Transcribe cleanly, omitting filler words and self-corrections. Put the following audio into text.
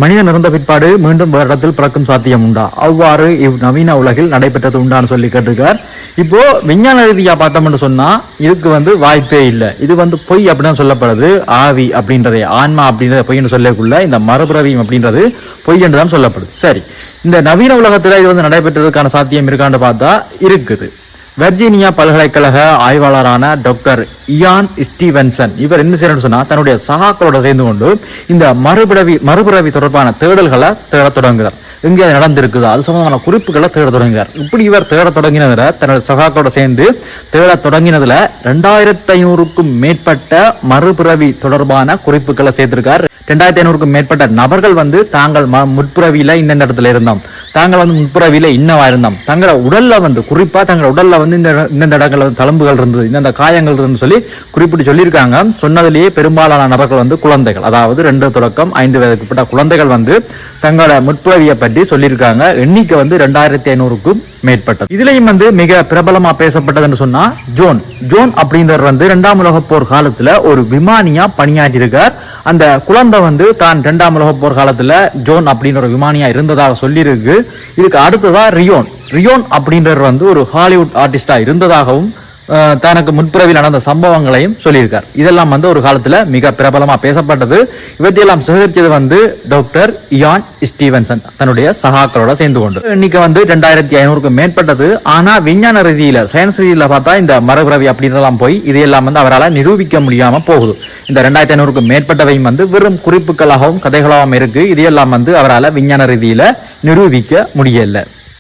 மனிதன் இறந்த பிற்பாடு மீண்டும் வேறு இடத்தில் பிறக்கும் சாத்தியம் உண்டா? அவ்வாறு நவீன உலகில் நடைபெற்றது உண்டான்னு சொல்லி கேட்டிருக்கார். இப்போ விஞ்ஞான ரீதியா பார்த்தோம்னு சொன்னா இதுக்கு வாய்ப்பே இல்லை. இது பொய் அப்படின்னு சொல்லப்படுது. ஆவி அப்படின்றதே, ஆன்மா அப்படின்றத பொய்ன்னு சொல்லக்குள்ள இந்த மறுபிறவியும் அப்படின்றது பொய் என்று தான் சொல்லப்படுது. சரி, இந்த நவீன உலகத்துல இது நடைபெற்றதுக்கான சாத்தியம் இருக்கான்னு பார்த்தா இருக்குது. வெர்ஜீனியா பல்கலைக்கழக ஆய்வாளரான டாக்டர் இயான் ஸ்டீவன்சன் இவர் என்ன செய்யணும்னு சொன்னா தன்னுடைய சகாக்களோட சேர்ந்து கொண்டு இந்த மறுபிறவி தொடர்பான தேடல்களை தேட தொடங்குகிறார். எங்கே அது நடந்திருக்குதோ அது சம்பந்தமான குறிப்புகளை தேட தொடங்குகிறார். இப்படி இவர் தேட தொடங்கினதுல தன்னுடைய சகாக்களோட சேர்ந்து தேட தொடங்கினதுல 2500க்கும் மேற்பட்ட மறுபிறவி தொடர்பான குறிப்புகளை சேர்த்திருக்கார். 2500க்கும் மேற்பட்ட நபர்கள் தாங்கள் முற்பிறவியில இந்த இடத்துல இருந்தோம், தாங்கள் முற்பிறவியில இன்னவா இருந்தோம், தங்களோட உடல்ல குறிப்பா தங்களோட உடல்ல இந்த இடங்கள் தழும்புகள் இருந்தது, இந்த காயங்கள் இருந்துன்னு சொல்லி குறிப்பிட்டு சொல்லியிருக்காங்க. சொன்னதிலேயே பெரும்பாலான நபர்கள் குழந்தைகள், அதாவது 2 தொடக்கம் 5 வயதுக்குட்பட்ட குழந்தைகள் தங்களோட முற்பிறவியை பற்றி சொல்லியிருக்காங்க. எண்ணிக்கை 2500க்கும் மேற்பட்டது. இதுலயும் மிக பிரபலமா பேசப்பட்டதுன்னு சொன்னா ஜோன் அப்படின்றவர் 2ஆம் உலக போர் காலத்துல ஒரு விமானியா பணியாற்றிருக்கார். அந்த குழந்தை தான் 2ஆம் உலக போர் காலத்துல ஜோன் அப்படின்னு ஒரு விமானியா இருந்ததாக சொல்லியிருக்கு. இதுக்கு அடுத்ததா ரியோன் அப்படின்றவர் ஒரு ஹாலிவுட் ஆர்டிஸ்டா இருந்ததாகவும் தனக்கு முற்பிறவில் நடந்த சம்பவங்களையும் சொல்லியிருக்கார். இதெல்லாம் ஒரு காலத்துல மிக பிரபலமா பேசப்பட்டது. இவற்றையெல்லாம் சேகரிச்சது டாக்டர் இயான் ஸ்டீவன்சன் தன்னுடைய சகாக்களோட சேர்ந்து கொண்டு. இன்னைக்கு 2500க்கும் மேற்பட்டது. ஆனா விஞ்ஞான ரீதியில, சயின்ஸ் ரீதியில பார்த்தா இந்த மறுபிறவி அப்படின்றதெல்லாம் போய் இதையெல்லாம் அவரால் நிரூபிக்க முடியாம போகுது. இந்த 2500க்கும் மேற்பட்டவையும் வெறும் குறிப்புகளாகவும் கதைகளாகவும் இருக்கு. இதையெல்லாம் அவரால் விஞ்ஞான ரீதியில நிரூபிக்க முடியல.